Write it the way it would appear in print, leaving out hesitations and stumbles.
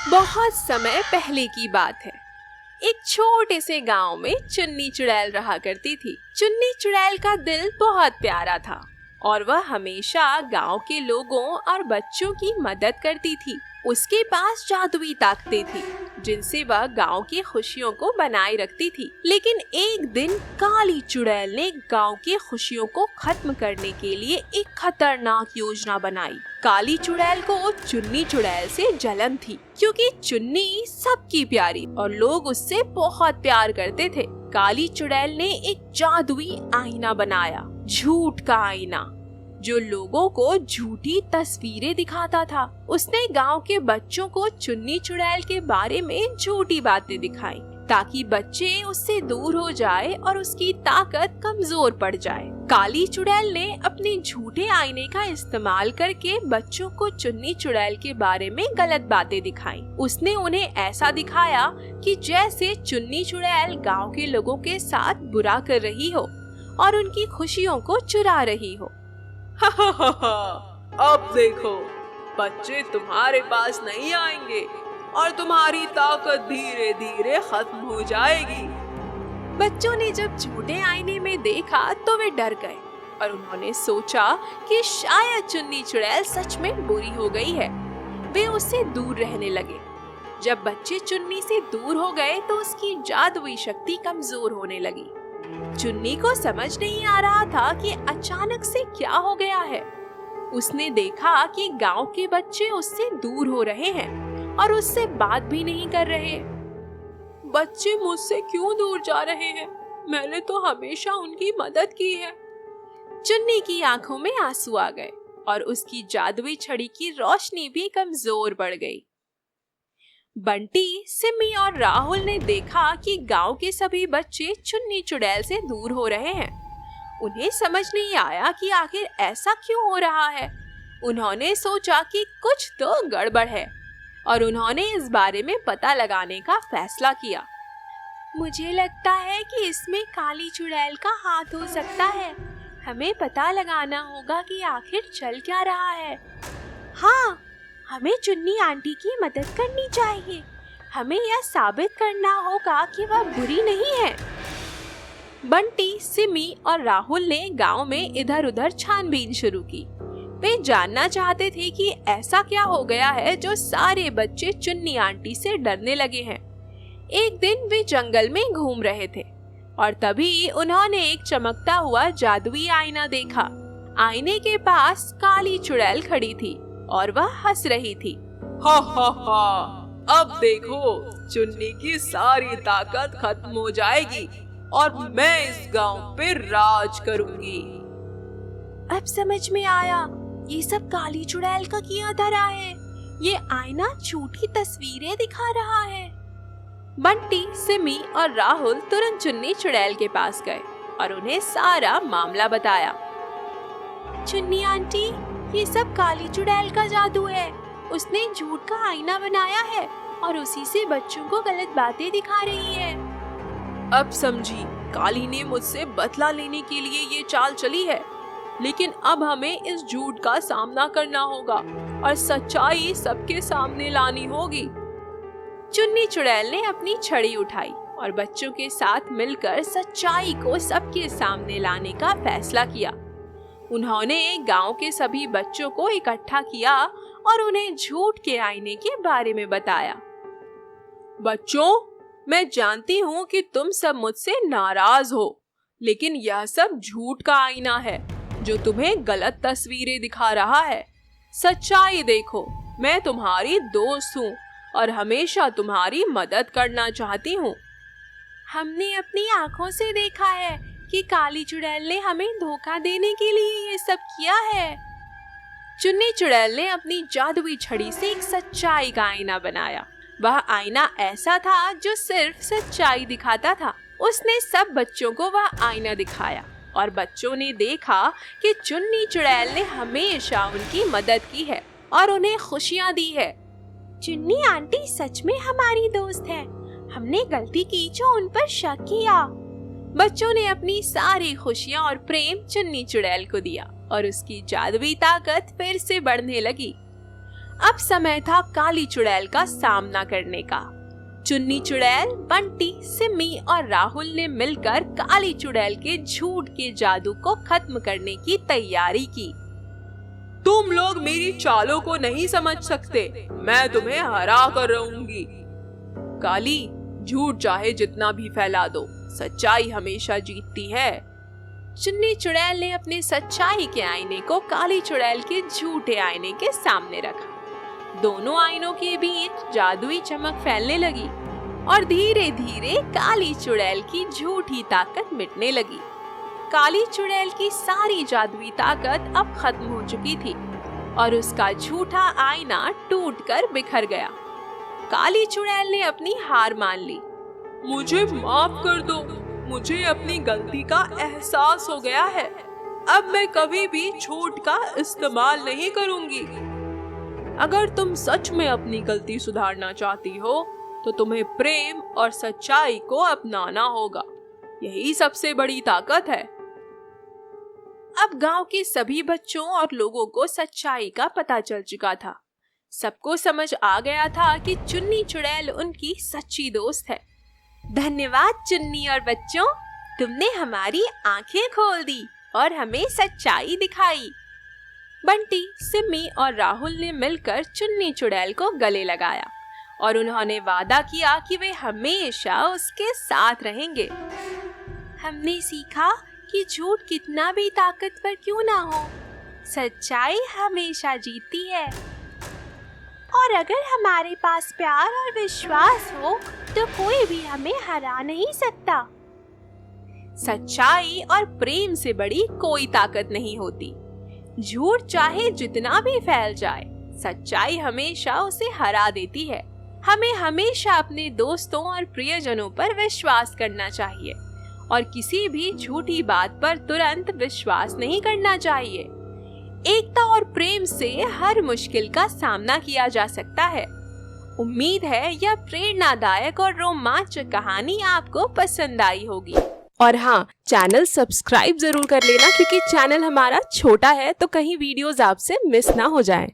बहुत समय पहले की बात है। एक छोटे से गांव में चुन्नी चुड़ैल रहा करती थी। चुन्नी चुड़ैल का दिल बहुत प्यारा था और वह हमेशा गांव के लोगों और बच्चों की मदद करती थी। उसके पास जादुई ताकतें थी जिनसे वह गांव की खुशियों को बनाए रखती थी। लेकिन एक दिन काली चुड़ैल ने गांव की खुशियों को खत्म करने के लिए एक खतरनाक योजना बनाई। काली चुड़ैल को चुन्नी चुड़ैल से जलन थी क्योंकि चुन्नी सबकी प्यारी और लोग उससे बहुत प्यार करते थे। काली चुड़ैल ने एक जादुई आईना बनाया, झूठ का आईना, जो लोगों को झूठी तस्वीरें दिखाता था। उसने गांव के बच्चों को चुन्नी चुड़ैल के बारे में झूठी बातें दिखाई ताकि बच्चे उससे दूर हो जाए और उसकी ताकत कमजोर पड़ जाए। काली चुड़ैल ने अपने झूठे आईने का इस्तेमाल करके बच्चों को चुन्नी चुड़ैल के बारे में गलत बातें दिखाई। उसने उन्हें ऐसा दिखाया कि जैसे चुन्नी चुड़ैल गांव के लोगों के साथ बुरा कर रही हो और उनकी खुशियों को चुरा रही हो। अब देखो, बच्चे तुम्हारे पास नहीं आएंगे और तुम्हारी ताकत धीरे धीरे खत्म हो जाएगी। बच्चों ने जब झूठे आईने में देखा तो वे डर गए और उन्होंने सोचा कि शायद चुन्नी चुड़ैल सच में बुरी हो गई है। वे उससे दूर रहने लगे। जब बच्चे चुन्नी से दूर हो गए तो उसकी जादुई शक्ति कमजोर होने लगी। चुन्नी को समझ नहीं आ रहा था कि अचानक से क्या हो गया है। उसने देखा कि गांव के बच्चे उससे दूर हो रहे हैं और उससे बात भी नहीं कर रहे। बच्चे मुझसे क्यों दूर जा रहे हैं? मैंने तो हमेशा उनकी मदद की है। चुन्नी की आंखों में आंसू आ गए और उसकी जादुई छड़ी की रोशनी भी कमजोर पड़ गई। बंटी, सिमी और राहुल ने देखा कि गांव के सभी बच्चे चुन्नी चुड़ैल से दूर हो रहे हैं। उन्हें समझ नहीं आया कि आखिर ऐसा क्यों हो रहा है। उन्होंने सोचा कि कुछ तो गड़बड़ है और उन्होंने इस बारे में पता लगाने का फैसला किया। मुझे लगता है कि इसमें काली चुड़ैल का हाथ हो सकता है। हमें पता लगाना होगा कि आखिर चल क्या रहा है। हाँ, हमें चुन्नी आंटी की मदद करनी चाहिए। हमें यह साबित करना होगा कि वह बुरी नहीं है। बंटी, सिमी और राहुल ने गांव में इधर उधर छानबीन शुरू की। वे जानना चाहते थे कि ऐसा क्या हो गया है जो सारे बच्चे चुन्नी आंटी से डरने लगे हैं। एक दिन वे जंगल में घूम रहे थे और तभी उन्होंने एक चमकता हुआ जादुई आईना देखा। आईने के पास काली चुड़ैल खड़ी थी और वह हंस रही थी। हा हा हा, अब देखो, चुन्नी की सारी ताकत खत्म हो जाएगी और मैं इस गांव पे राज करूंगी। अब समझ में आया, ये सब काली चुड़ैल का किया धरा है। ये आईना झूठी तस्वीरें दिखा रहा है। बंटी, सिमी और राहुल तुरंत चुन्नी चुड़ैल के पास गए और उन्हें सारा मामला बताया। चुन्नी आंटी, ये सब काली चुड़ैल का जादू है। उसने झूठ का आईना बनाया है और उसी से बच्चों को गलत बातें दिखा रही है। अब समझी, काली ने मुझसे बदला लेने के लिए ये चाल चली है। लेकिन अब हमें इस झूठ का सामना करना होगा और सच्चाई सबके सामने लानी होगी। चुन्नी चुड़ैल ने अपनी छड़ी उठाई और बच्चों के साथ मिलकर सच्चाई को सबके सामने लाने का फैसला किया। उन्होंने गांव के सभी बच्चों को इकट्ठा किया और उन्हें झूठ के आईने के बारे में बताया। बच्चों, मैं जानती हूँ कि तुम सब मुझसे नाराज हो, लेकिन यह सब झूठ का आईना है जो तुम्हें गलत तस्वीरें दिखा रहा है। सच्चाई देखो, मैं तुम्हारी दोस्त हूँ और हमेशा तुम्हारी मदद करना चाहती हूँ। हमने अपनी आँखों से देखा है कि काली चुड़ैल ने हमें धोखा देने के लिए ये सब किया है। चुन्नी चुड़ैल ने अपनी जादुई छड़ी से एक सच्चाई का आईना बनाया। वह आईना ऐसा था जो सिर्फ सच्चाई दिखाता था। उसने सब बच्चों को वह आईना दिखाया और बच्चों ने देखा कि चुन्नी चुड़ैल ने हमेशा उनकी मदद की है और उन्हें खुशियाँ दी है। चुन्नी आंटी सच में हमारी दोस्त है। हमने गलती की जो उन पर शक किया। बच्चों ने अपनी सारी खुशियाँ और प्रेम चुन्नी चुड़ैल को दिया और उसकी जादुई ताकत फिर से बढ़ने लगी। अब समय था काली चुड़ैल का सामना करने का। चुन्नी चुड़ैल, बंटी, सिम्मी और राहुल ने मिलकर काली चुड़ैल के झूठ के जादू को खत्म करने की तैयारी की। तुम लोग मेरी चालों को नहीं समझ सकते, मैं तुम्हें हरा कर रहूंगी। काली, झूठ चाहे जितना भी फैला दो, सच्चाई हमेशा जीतती है। चुन्नी चुड़ैल ने अपने सच्चाई के आईने को काली चुड़ैल के झूठे आईने के सामने रखा। दोनों आईनों के बीच जादुई चमक फैलने लगी और धीरे धीरे काली चुड़ैल की झूठी ताकत मिटने लगी। काली चुड़ैल की सारी जादुई ताकत अब खत्म हो चुकी थी और उसका झूठा आईना टूटकर बिखर गया। काली चुड़ैल ने अपनी हार मान ली। मुझे माफ कर दो, मुझे अपनी गलती का एहसास हो गया है। अब मैं कभी भी झूठ का इस्तेमाल नहीं करूंगी। अगर तुम सच में अपनी गलती सुधारना चाहती हो तो तुम्हें प्रेम और सच्चाई को अपनाना होगा। यही सबसे बड़ी ताकत है। अब गांव के सभी बच्चों और लोगों को सच्चाई का पता चल चुका था। सबको समझ आ गया था कि चुन्नी चुड़ैल उनकी सच्ची दोस्त है। धन्यवाद चुन्नी और बच्चों, तुमने हमारी आंखें खोल दी और हमें सच्चाई दिखाई। बंटी, सिम्मी और राहुल ने मिलकर चुन्नी चुड़ैल को गले लगाया और उन्होंने वादा किया कि वे हमेशा उसके साथ रहेंगे। हमने सीखा कि झूठ कितना भी ताकतवर क्यों ना हो, सच्चाई हमेशा जीतती है। और अगर हमारे पास प्यार और विश्वास हो तो कोई भी हमें हरा नहीं सकता। सच्चाई और प्रेम से बड़ी कोई ताकत नहीं होती। झूठ चाहे जितना भी फैल जाए, सच्चाई हमेशा उसे हरा देती है। हमें हमेशा अपने दोस्तों और प्रियजनों पर विश्वास करना चाहिए और किसी भी झूठी बात पर तुरंत विश्वास नहीं करना चाहिए। एकता और प्रेम से हर मुश्किल का सामना किया जा सकता है। उम्मीद है यह प्रेरणादायक और रोमांचक कहानी आपको पसंद आई होगी। और हाँ, चैनल सब्सक्राइब जरूर कर लेना क्योंकि चैनल हमारा छोटा है तो कहीं वीडियोस आपसे मिस ना हो जाएं।